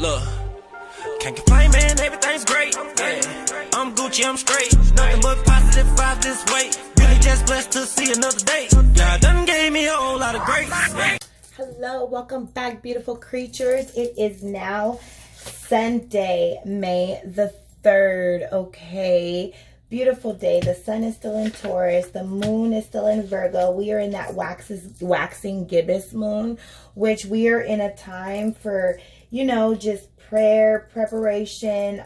Look, can't complain, man, everything's great. Yeah, I'm Gucci, I'm straight. Nothing but positive vibes this way. Really just blessed to see another day. God done gave me a whole lot of grace. Hello, welcome back, beautiful creatures. It is now Sunday, May the 3rd, okay? Beautiful day. The sun is still in Taurus. The moon is still in Virgo. We are in that waxing gibbous moon, which we are in a time for, you know, just prayer, preparation,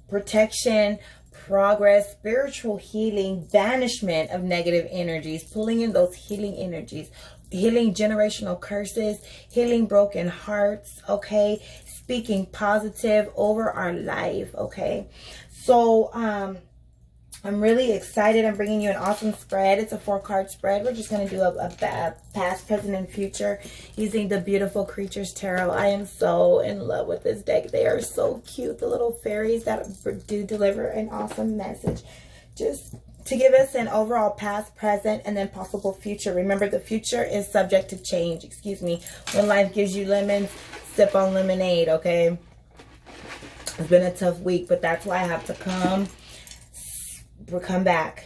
protection, progress, spiritual healing, banishment of negative energies, pulling in those healing energies, healing generational curses, healing broken hearts, okay? Speaking positive over our life, okay? So, I'm really excited. I'm bringing you an awesome spread. It's a 4-card spread. We're just going to do a past, present, and future using the Beautiful Creatures Tarot. I am so in love with this deck. They are so cute. The little fairies that do deliver an awesome message. Just to give us an overall past, present, and then possible future. Remember, the future is subject to change. Excuse me. When life gives you lemons, sip on lemonade, okay? It's been a tough week, but that's why I have to come back.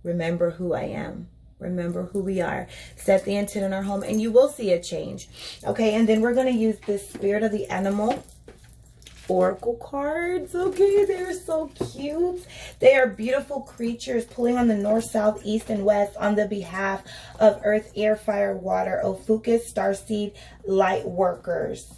Remember who I am. Remember who we are. Set the intent in our home and you will see a change. Okay, and then we're going to use this Spirit of the Animal Oracle cards. Okay, they're so cute. They are beautiful creatures pulling on the north, south, east, and west on the behalf of Earth, Air, Fire, Water, Ophiuchus, Starseed, Lightworkers.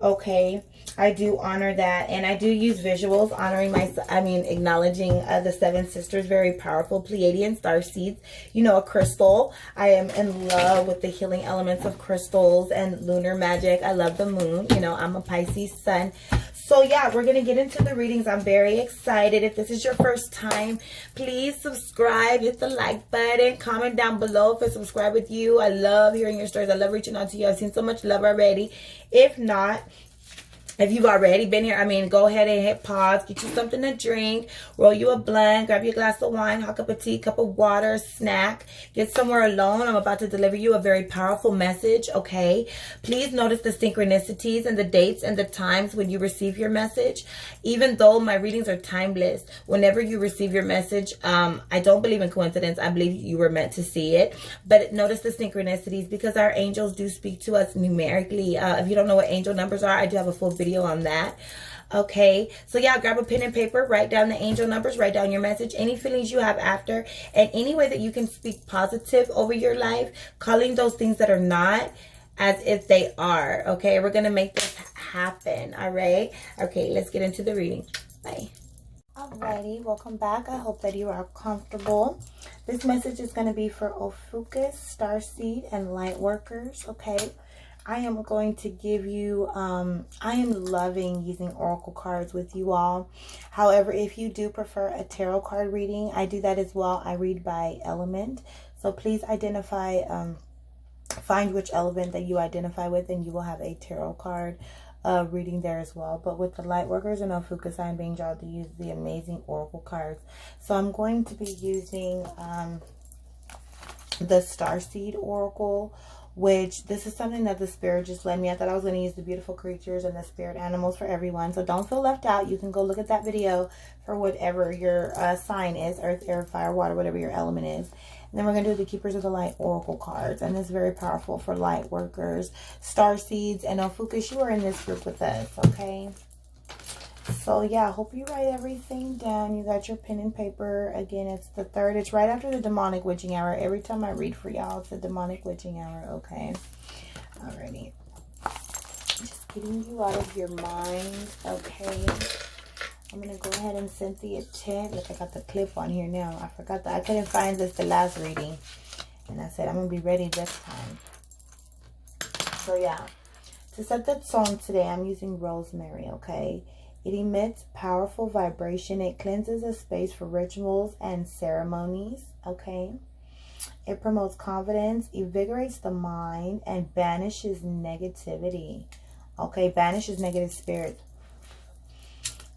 Okay, I do honor that, and I do use visuals honoring acknowledging the 7 sisters, very powerful Pleiadian starseeds, you know, a crystal. I am in love with the healing elements of crystals and lunar magic. I love the moon, you know, I'm a Pisces sun. So yeah, we're going to get into the readings. I'm very excited. If this is your first time, please subscribe, hit the like button, comment down below if I subscribe with you. I love hearing your stories. I love reaching out to you. I've seen so much love already. If not, if you've already been here, go ahead and hit pause, get you something to drink, roll you a blunt, grab you a glass of wine, hot cup of tea, cup of water, snack, get somewhere alone. I'm about to deliver you a very powerful message, okay? Please notice the synchronicities and the dates and the times when you receive your message. Even though my readings are timeless, whenever you receive your message, I don't believe in coincidence. I believe you were meant to see it. But notice the synchronicities because our angels do speak to us numerically. If you don't know what angel numbers are, I do have a full video on that. Okay, so yeah, grab a pen and paper, write down the angel numbers, write down your message, any feelings you have after, and any way that you can speak positive over your life, calling those things that are not as if they are. Okay, we're gonna make this happen. All right, okay, let's get into the reading. Bye. Alrighty, welcome back. I hope that you are comfortable. This message is going to be for Ophiuchus, Starseed, and Lightworkers. Okay, I am going to give you, I am loving using oracle cards with you all. However, if you do prefer a tarot card reading, I do that as well. I read by element. So please identify, find which element that you identify with and you will have a tarot card reading there as well. But with the Lightworkers and Ophiuchus, I'm being drawn to use the amazing oracle cards. So I'm going to be using the Starseed Oracle, which this is something that the spirit just led me. I thought I was going to use the Beautiful Creatures and the spirit animals for everyone. So don't feel left out. You can go look at that video for whatever your sign is, earth, air, fire, water, whatever your element is. And then we're going to do the Keepers of the Light Oracle cards. And it's very powerful for Lightworkers, Starseeds, and Ophiuchus. You are in this group with us, okay? So yeah, I hope you write everything down. You got your pen and paper. Again, it's the 3rd. It's right after the demonic witching hour. Every time I read for y'all, it's the demonic witching hour, okay? Alrighty. Just getting you out of your mind, okay? I'm going to go ahead and set the intent. Look, I got the clip on here now. I forgot that. I couldn't find this the last reading. And I said, I'm going to be ready this time. So yeah. To set the tone today, I'm using rosemary, okay? It emits powerful vibration. It cleanses a space for rituals and ceremonies, okay? It promotes confidence, invigorates the mind, and banishes negativity, okay? Banishes negative spirits,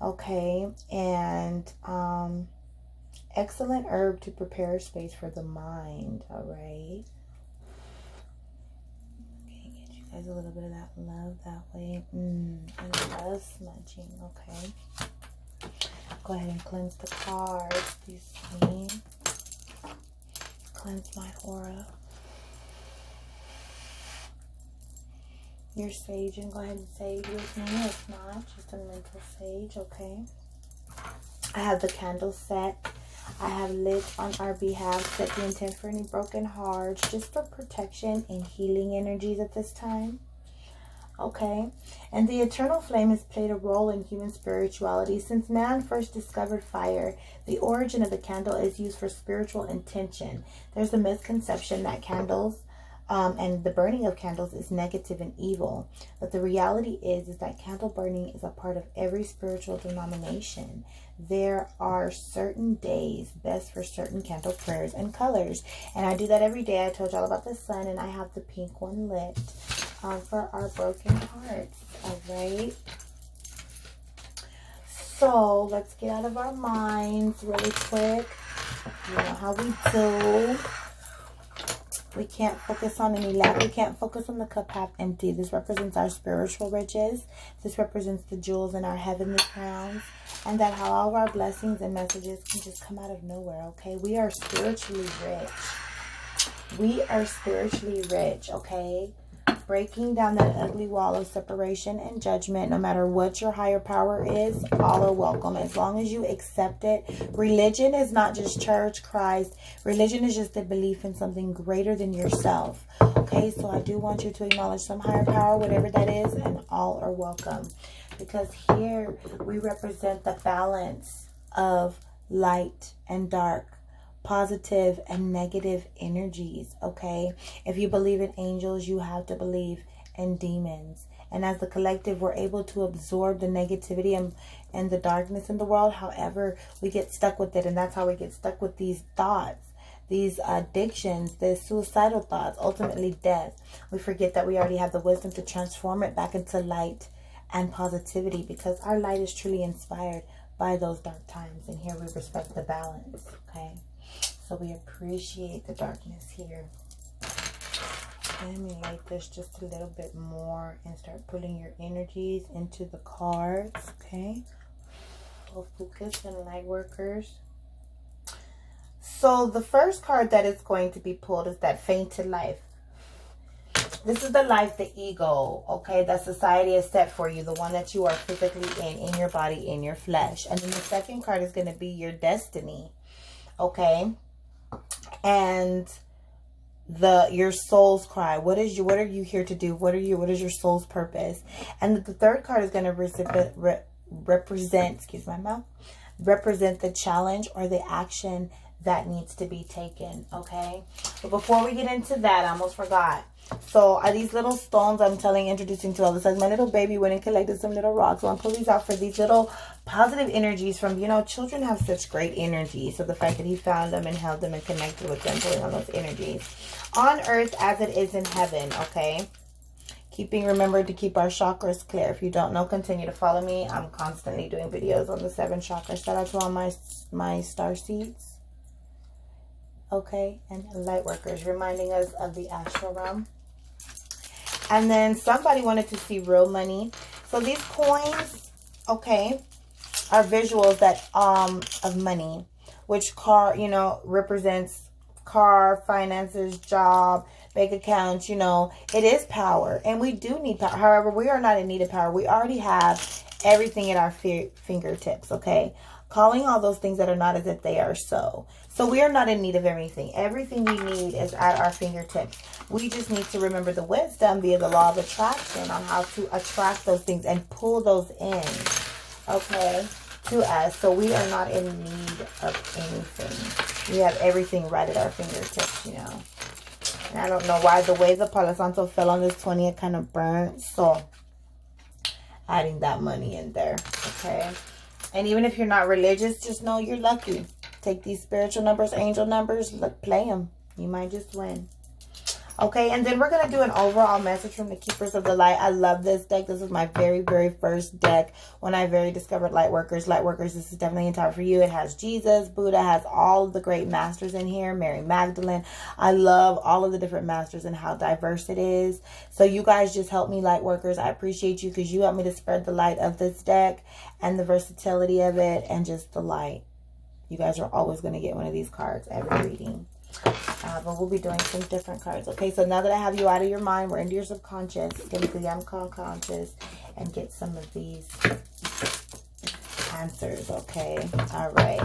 okay? And excellent herb to prepare space for the mind, all right? Okay, get you guys a little bit of that love that way. I love smudging. Okay. Go ahead and cleanse the cards. Please see. Cleanse my aura. You're saging. Go ahead and sage with me. If not, just a mental sage. Okay. I have the candle set. I have lit on our behalf, set the intent for any broken hearts, just for protection and healing energies at this time. Okay. And the eternal flame has played a role in human spirituality. Since man first discovered fire, the origin of the candle is used for spiritual intention. There's a misconception that candles and the burning of candles is negative and evil. But the reality is that candle burning is a part of every spiritual denomination. There are certain days best for certain candle prayers and colors. And I do that every day. I told y'all about the sun, and I have the pink one lit for our broken hearts. All right. So let's get out of our minds really quick. You know how we do. We can't focus on any lack. We can't focus on the cup half empty. This represents our spiritual riches. This represents the jewels in our heavenly crowns. And that how all of our blessings and messages can just come out of nowhere, okay? We are spiritually rich. We are spiritually rich, okay? Breaking down that ugly wall of separation and judgment, no matter what your higher power is, all are welcome as long as you accept it. Religion is not just church, Christ. Religion is just a belief in something greater than yourself. Okay, so I do want you to acknowledge some higher power, whatever that is, and all are welcome. Because here we represent the balance of light and dark, positive and negative energies, okay? If you believe in angels, you have to believe in demons. And as the collective, we're able to absorb the negativity and the darkness in the world. However, we get stuck with it, and that's how we get stuck with these thoughts, these addictions, the suicidal thoughts, ultimately death. We forget that we already have the wisdom to transform it back into light and positivity, because our light is truly inspired by those dark times. And here we respect the balance, okay? So we appreciate the darkness here. Let me light this just a little bit more and start pulling your energies into the cards, okay? Ophiuchus and Lightworkers. So the first card that is going to be pulled is that fainted life. This is the life, the ego, okay, that society has set for you, the one that you are physically in your body, in your flesh. And then the second card is going to be your destiny, okay? And your soul's cry. What are you here to do? What is your soul's purpose? And the third card is going to represent the challenge or the action that needs to be taken, okay? But before we get into that, I almost forgot. So are these little stones introducing to all this? Like my little baby went and collected some little rocks. So I'm pulling these out for these little positive energies from, children have such great energy. So the fact that he found them and held them and connected with them, pulling on those energies. On earth as it is in heaven, okay? Remember to keep our chakras clear. If you don't know, continue to follow me. I'm constantly doing videos on the 7 chakras. Shout out to all my starseeds. Okay, and Lightworkers, reminding us of the astral realm. And then somebody wanted to see real money. So these coins, okay, are visuals that of money, which represents car, finances, job, bank accounts. It is power, and we do need power. However, we are not in need of power. We already have everything at our fingertips, okay? Calling all those things that are not as if they are so. So we are not in need of everything. Everything we need is at our fingertips. We just need to remember the wisdom via the law of attraction on how to attract those things and pull those in, okay, to us. So we are not in need of anything. We have everything right at our fingertips, And I don't know why the way the Palo Santo fell on this 20, it kind of burnt. So adding that money in there, okay? And even if you're not religious, just know you're lucky. Take these spiritual numbers, angel numbers, play them. You might just win. Okay, and then we're going to do an overall message from the Keepers of the Light. I love this deck. This was my very, very first deck when I discovered Lightworkers. Lightworkers, this is definitely in time for you. It has Jesus, Buddha, has all of the great masters in here, Mary Magdalene. I love all of the different masters and how diverse it is. So you guys just help me, Lightworkers. I appreciate you because you help me to spread the light of this deck and the versatility of it and just the light. You guys are always going to get one of these cards every reading. But we'll be doing some different cards. Okay, so now that I have you out of your mind, we're into your subconscious. Get into the unconscious and get some of these answers, okay? All right.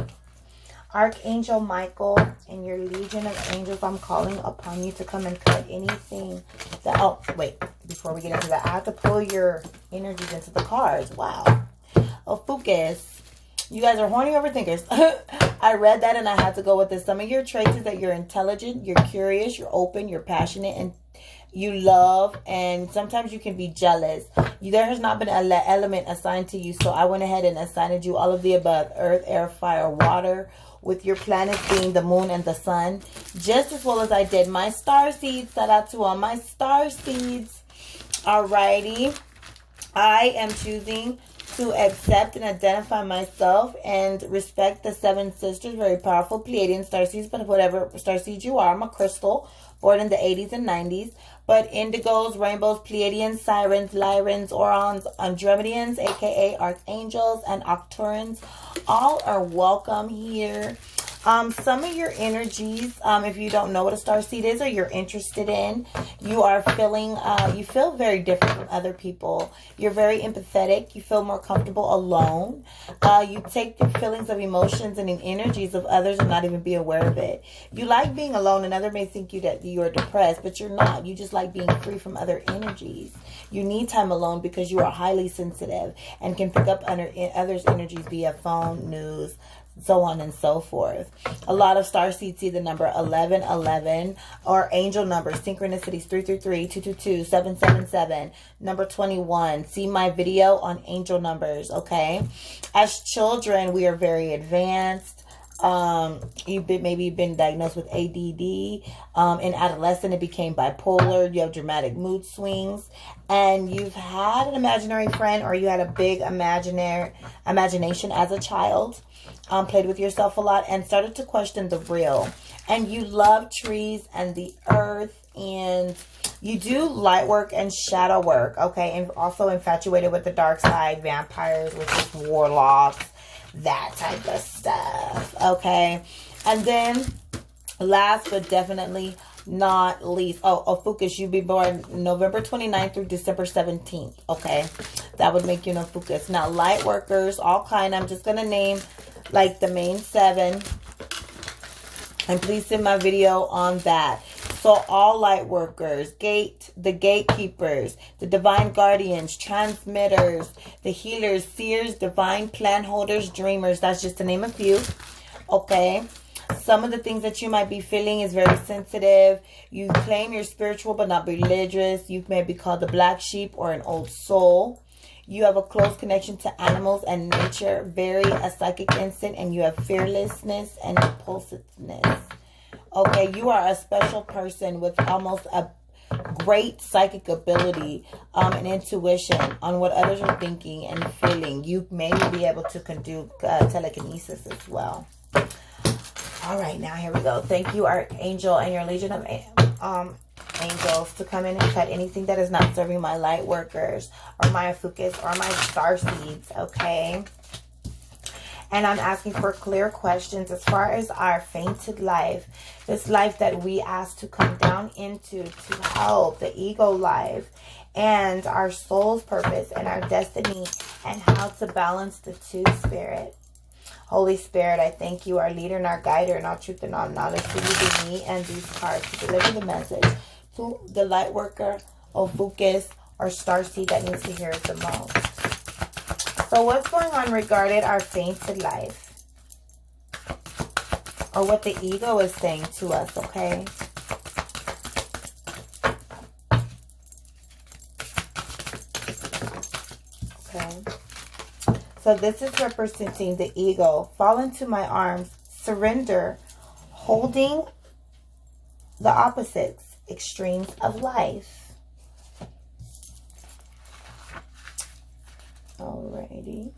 Archangel Michael and your legion of angels, I'm calling upon you to come and cut anything that... Oh, wait. Before we get into that, I have to pull your energies into the cards. Wow. Ophiuchus. You guys are horny overthinkers. I read that and I had to go with this. Some of your traits is that you're intelligent, you're curious, you're open, you're passionate, and you love, and sometimes you can be jealous. There has not been an element assigned to you, so I went ahead and assigned you all of the above: earth, air, fire, water, with your planets being the moon and the sun, just as well as I did my star seeds. Shout out to all my star seeds. Alrighty. I am choosing to accept and identify myself and respect the 7 sisters, very powerful Pleiadian starseeds, but whatever starseed you are, I'm a crystal, born in the 80s and 90s, but indigos, rainbows, Pleiadians, sirens, Lyrans, Orons, Andromedians, aka archangels, and Octurans, all are welcome here. Some of your energies, if you don't know what a starseed is or you're interested in, you are feeling, you feel very different from other people. You're very empathetic. You feel more comfortable alone. You take the feelings of emotions and the energies of others and not even be aware of it. You like being alone, and others may think that you are depressed, but you're not. You just like being free from other energies. You need time alone because you are highly sensitive and can pick up others' energies via phone, news, so on and so forth. A lot of starseeds see the number 1111 or angel numbers, synchronicities 333, 222, 777, number 21. See my video on angel numbers, As children, we are very advanced. Maybe been diagnosed with ADD. In adolescent, it became bipolar. You have dramatic mood swings, and you've had an imaginary friend, or you had a big imagination as a child. Played with yourself a lot and started to question the real. And you love trees and the earth, and you do light work and shadow work, and also infatuated with the dark side, vampires, witches, warlocks, that type of stuff, And then last but definitely not least, Ophiuchus, you'd be born November 29th through December 17th, That would make you an Ophiuchus. Now, light workers, all kind, I'm just going to name like the main 7, and please see my video on that. So all light workers, the gatekeepers, the divine guardians, transmitters, the healers, seers, divine plan holders, dreamers, that's just to name a few, Some of the things that you might be feeling is very sensitive. You claim you're spiritual but not religious. You may be called the black sheep or an old soul. You have a close connection to animals and nature, very a psychic instinct, and you have fearlessness and impulsiveness. You are a special person with almost a great psychic ability and intuition on what others are thinking and feeling. You may be able to do telekinesis as well. All right, now here we go. Thank you, Archangel, and your legion of angels to come in and cut anything that is not serving my light workers or my Ophiuchus or my star seeds, And I'm asking for clear questions as far as our fainted life, this life that we asked to come down into to help the ego life and our soul's purpose and our destiny, and how to balance the two, Spirit. Holy Spirit, I thank you, our leader and our guider and all truth and all knowledge, to use me and these cards to deliver the message to the light worker, Ophiuchus, or starseed that needs to hear it the most. So what's going on regarding our fainted life? Or what the ego is saying to us, So this is representing the ego. Fall into my arms. Surrender. Holding the opposites. extremes of life. Alrighty.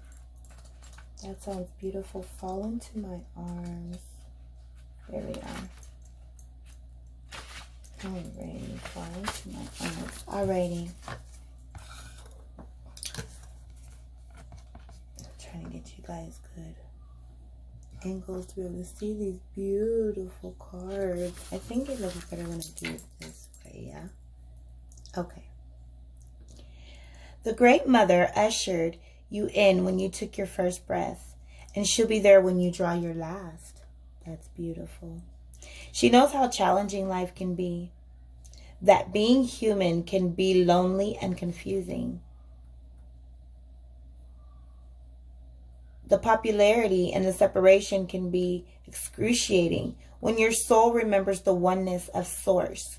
That sounds beautiful. Fall into my arms. There we are. Alrighty. Fall into my arms. Alrighty. I'm trying to get you guys good angles to be able to see these beautiful cards. I think it looks better when I do it this way, yeah? Okay. The Great Mother ushered you in when you took your first breath, and she'll be there when you draw your last. That's beautiful. She knows how challenging life can be, that being human can be lonely and confusing. The popularity and the separation can be excruciating when your soul remembers the oneness of Source.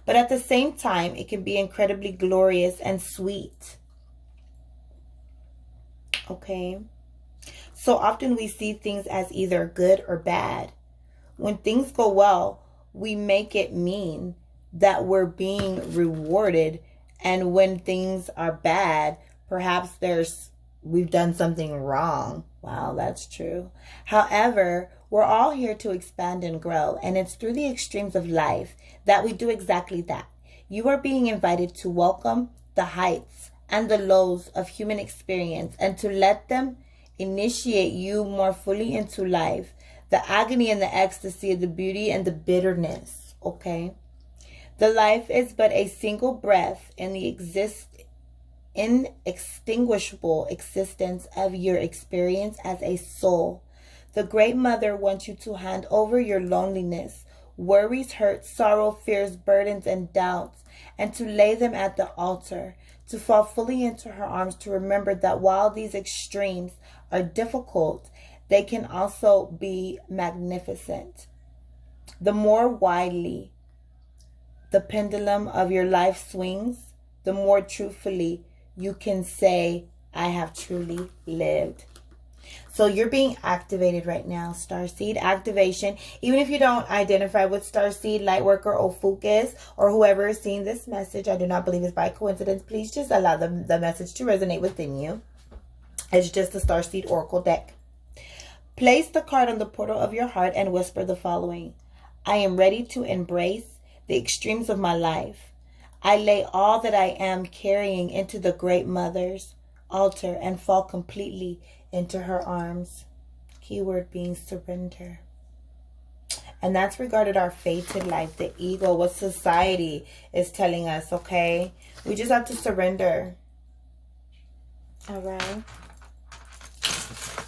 But at the same time, it can be incredibly glorious and sweet. Okay? So often we see things as either good or bad. When things go well, we make it mean that we're being rewarded. And when things are bad, perhaps we've done something wrong. Wow, that's true. However, we're all here to expand and grow, and it's through the extremes of life that we do exactly that. You are being invited to welcome the heights and the lows of human experience and to let them initiate you more fully into life, the agony and the ecstasy, the beauty and the bitterness, okay? The life is but a single breath in the inextinguishable existence of your experience as a soul. The Great Mother wants you to hand over your loneliness, worries, hurts, sorrow, fears, burdens, and doubts, and to lay them at the altar, to fall fully into her arms, to remember that while these extremes are difficult, they can also be magnificent. The more widely the pendulum of your life swings, the more truthfully you can say, I have truly lived. So you're being activated right now, Starseed. Activation. Even if you don't identify with Starseed, Lightworker, Ophiuchus, or whoever is seeing this message, I do not believe it's by coincidence. Please just allow the message to resonate within you. It's just the Starseed Oracle deck. Place the card on the portal of your heart and whisper the following. I am ready to embrace the extremes of my life. I lay all that I am carrying into the Great Mother's altar and fall completely into her arms. Keyword being surrender. And that's regarded our fated life, the ego, what society is telling us, okay? We just have to surrender. All right.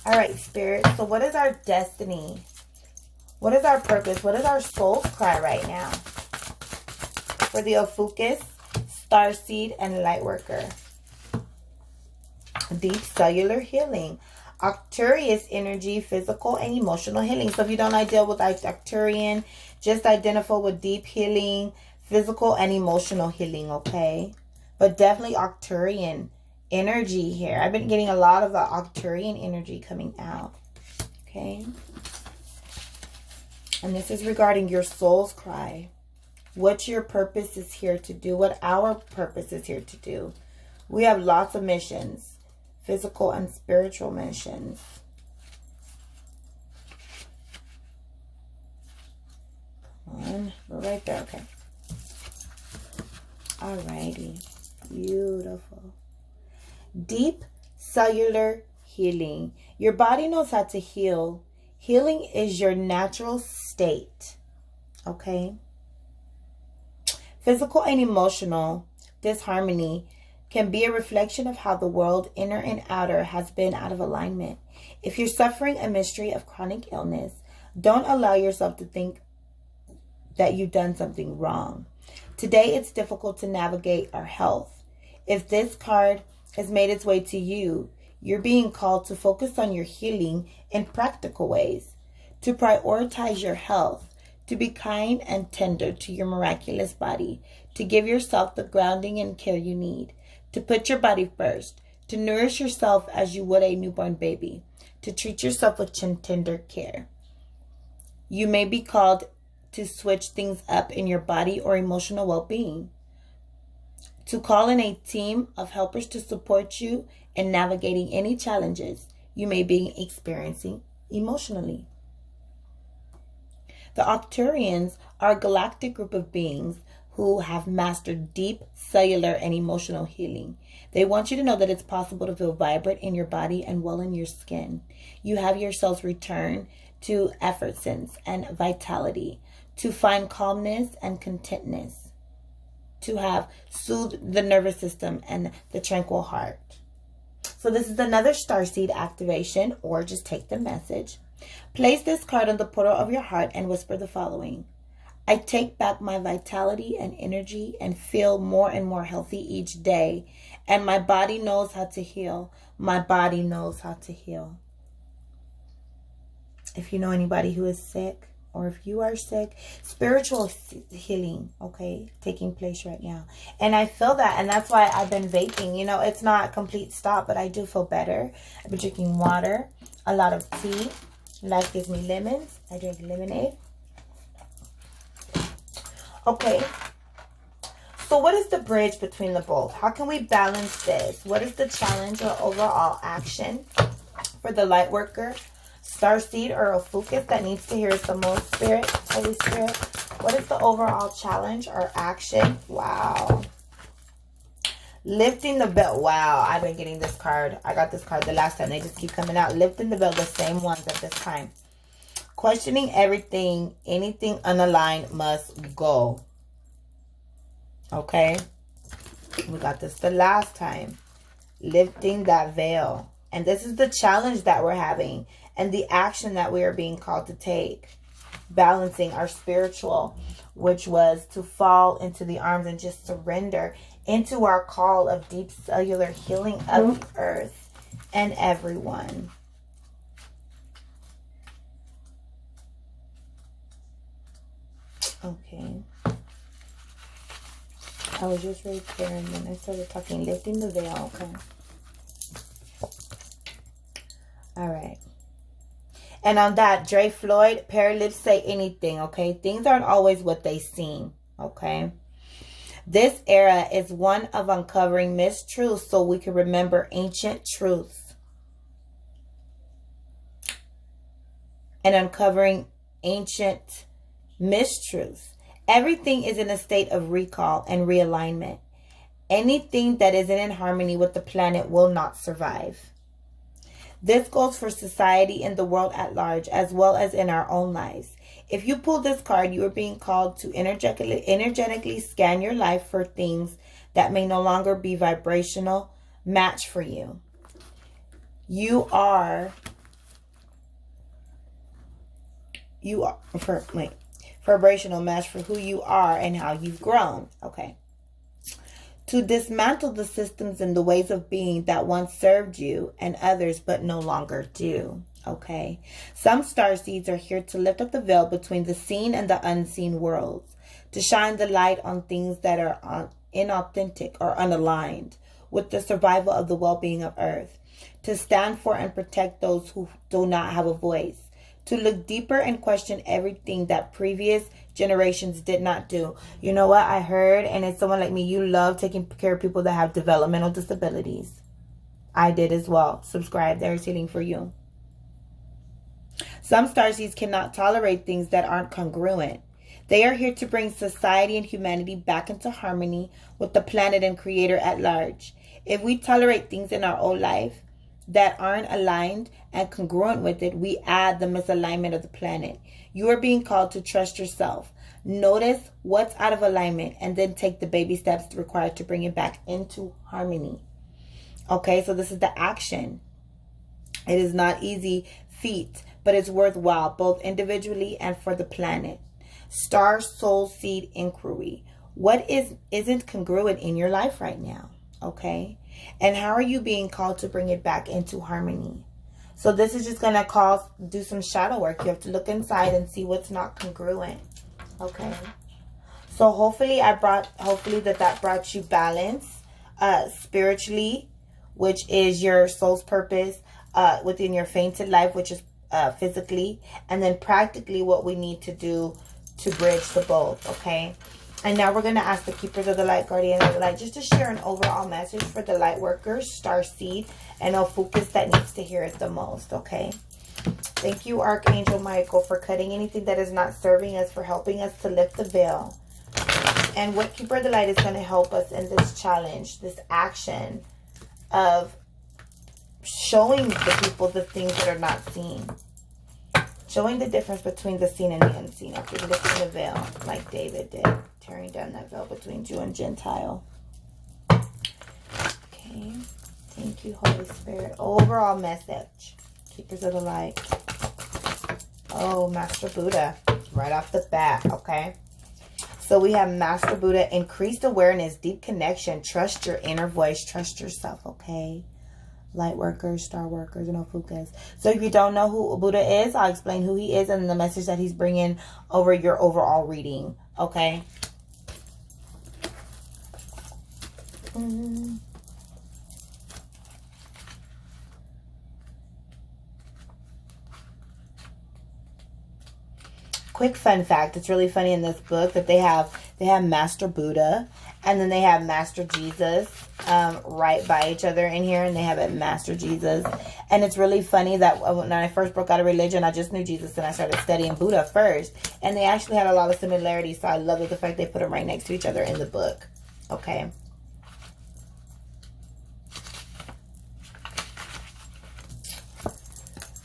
All right, Spirit. So what is our destiny? What is our purpose? What is our soul's cry right now? For the Ophiuchus, Starseed, and Lightworker. Deep cellular healing. Arcturus energy, physical and emotional healing. So if you don't deal with Arcturian, just identify with deep healing, physical and emotional healing, okay? But definitely Arcturian energy here. I've been getting a lot of the Arcturian energy coming out, okay? And this is regarding your soul's cry. What your purpose is here to do. What our purpose is here to do. We have lots of missions. Physical and spiritual missions. Come on. We're right there. Okay. Alrighty. Beautiful. Deep cellular healing. Your body knows how to heal. Healing is your natural state. Okay. Physical and emotional disharmony can be a reflection of how the world, inner and outer, has been out of alignment. If you're suffering a mystery of chronic illness, don't allow yourself to think that you've done something wrong. Today, it's difficult to navigate our health. If this card has made its way to you, you're being called to focus on your healing in practical ways, to prioritize your health, to be kind and tender to your miraculous body, to give yourself the grounding and care you need, to put your body first, to nourish yourself as you would a newborn baby, to treat yourself with tender care. You may be called to switch things up in your body or emotional well-being. To call in a team of helpers to support you in navigating any challenges you may be experiencing emotionally. The Arcturians are a galactic group of beings who have mastered deep cellular and emotional healing. They want you to know that it's possible to feel vibrant in your body and well in your skin. You have yourselves return to effervescence and vitality, to find calmness and contentness, to have soothed the nervous system and the tranquil heart. So this is another Starseed activation, or just take the message. Place this card on the portal of your heart and whisper the following. I take back my vitality and energy and feel more and more healthy each day. And my body knows how to heal. My body knows how to heal. If you know anybody who is sick, or if you are sick, spiritual healing, okay, taking place right now. And I feel that, and that's why I've been vaping. You know, it's not a complete stop, but I do feel better. I've been drinking water, a lot of tea. Life gives me lemons. I drink lemonade. Okay, so what is the bridge between the both? How can we balance this? What is the challenge or overall action for the Lightworker, Starseed, or Ophiuchus that needs to hear us the most, Spirit, Holy Spirit? What is the overall challenge or action? Wow. Lifting the veil. Wow, I've been getting this card. I got this card the last time. They just keep coming out. Lifting the veil, the same ones at this time. Questioning everything, anything unaligned must go. Okay. We got this the last time. Lifting that veil. And this is the challenge that we're having. And the action that we are being called to take. Balancing our spiritual, which was to fall into the arms and just surrender into our call of deep cellular healing of the earth and everyone. Okay. I was just right there and then I started talking, lifting the veil. Okay. All right. And on that, Dre Floyd, Paralips say anything, okay? Things aren't always what they seem, okay? This era is one of uncovering mistruths so we can remember ancient truths. And uncovering ancient mistruths. Everything is in a state of recall and realignment. Anything that isn't in harmony with the planet will not survive. This goes for society and the world at large, as well as in our own lives. If you pull this card, you are being called to energetically scan your life for things that may no longer be vibrational match for you. You are vibrational match for who you are and how you've grown. Okay. To dismantle the systems and the ways of being that once served you and others but no longer do. Okay. Some starseeds are here to lift up the veil between the seen and the unseen worlds, to shine the light on things that are inauthentic or unaligned with the survival of the well-being of Earth, to stand for and protect those who do not have a voice, to look deeper and question everything that previous generations did not do. You know what I heard, and it's someone like me, you love taking care of people that have developmental disabilities. I did as well. Subscribe. There's healing for you. Some starseeds cannot tolerate things that aren't congruent. They are here to bring society and humanity back into harmony with the planet and creator at large. If we tolerate things in our own life that aren't aligned and congruent with it, we add the misalignment of the planet. You are being called to trust yourself. Notice what's out of alignment and then take the baby steps required to bring it back into harmony. Okay, so this is the action. It is not easy feat, but it's worthwhile both individually and for the planet. Star Soul Seed Inquiry. What isn't congruent in your life right now? Okay, and how are you being called to bring it back into harmony? So this is just gonna do some shadow work. You have to look inside and see what's not congruent. Okay, so hopefully that brought you balance spiritually, which is your soul's purpose, within your fainted life, which is physically, and then practically what we need to do to bridge the both, okay? And now we're going to ask the Keepers of the Light, Guardian of the Light, just to share an overall message for the Lightworkers, Starseed, and Ophiuchus that needs to hear it the most, okay? Thank you, Archangel Michael, for cutting anything that is not serving us, for helping us to lift the veil. And what Keeper of the Light is going to help us in this challenge, this action of showing the people the things that are not seen. Showing the difference between the seen and the unseen. Okay, lifting the veil like David did. Tearing down that veil between Jew and Gentile. Okay. Thank you, Holy Spirit. Overall message. Keepers of the Light. Oh, Master Buddha. Right off the bat, okay? So we have Master Buddha. Increased awareness, deep connection. Trust your inner voice. Trust yourself, okay? Lightworkers, Star Workers, and Ophiuchus. So if you don't know who Buddha is, I'll explain who he is and the message that he's bringing over your overall reading. Okay? Quick fun fact. It's really funny in this book that they have Master Buddha and then they have Master Jesus right by each other in here, and they have it Master Jesus. And it's really funny that when I first broke out of religion, I just knew Jesus and I started studying Buddha first, and they actually had a lot of similarities. So I love the fact they put them right next to each other in the book. Okay.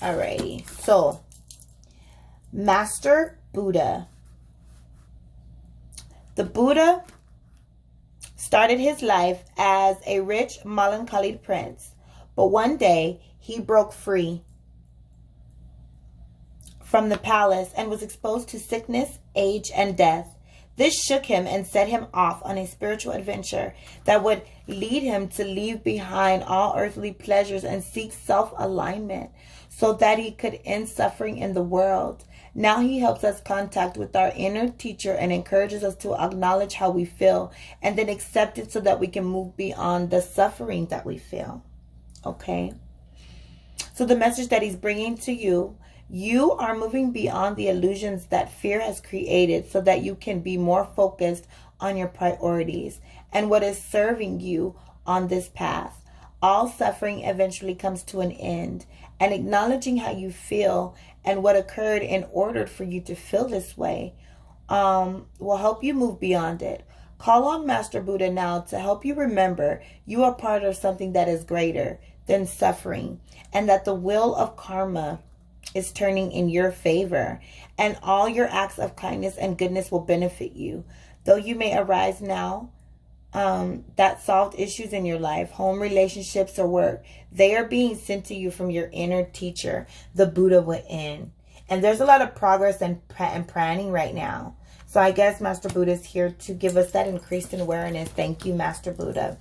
Alrighty. So Master Buddha. The Buddha started his life as a rich, melancholy prince. But one day, he broke free from the palace and was exposed to sickness, age, and death. This shook him and set him off on a spiritual adventure that would lead him to leave behind all earthly pleasures and seek self-alignment so that he could end suffering in the world. Now he helps us contact with our inner teacher and encourages us to acknowledge how we feel and then accept it so that we can move beyond the suffering that we feel. Okay? So the message that he's bringing to you, you are moving beyond the illusions that fear has created so that you can be more focused on your priorities and what is serving you on this path. All suffering eventually comes to an end, and acknowledging how you feel and what occurred in order for you to feel this way will help you move beyond it. Call on Master Buddha now to help you remember you are part of something that is greater than suffering, and that the wheel of karma is turning in your favor, and all your acts of kindness and goodness will benefit you. Though you may arise now that solved issues in your life, home, relationships, or work, they are being sent to you from your inner teacher, the Buddha within. And there's a lot of progress and planning right now. So I guess Master Buddha is here to give us that increased awareness. Thank you, Master Buddha.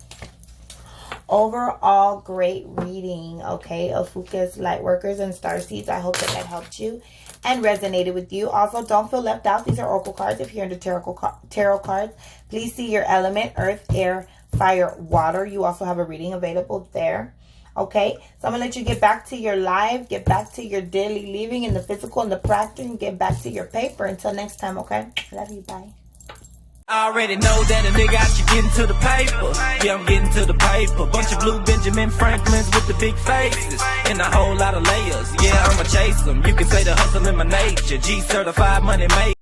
Overall, great reading, okay? Ophiuchus, Lightworkers, and Starseeds. I hope that helped you and resonated with you. Also, don't feel left out. These are oracle cards. If you're into tarot cards, please see your element, earth, air, fire, water. You also have a reading available there. Okay, so I'm going to let you get back to your life, get back to your daily living in the physical and the practical, and get back to your paper. Until next time, okay? Love you. Bye. I already know that a nigga out here getting to the paper. Yeah, I'm getting to the paper. Bunch of blue Benjamin Franklins with the big faces and a whole lot of layers. Yeah, I'ma chase them. You can say the hustle in my nature. G certified money made.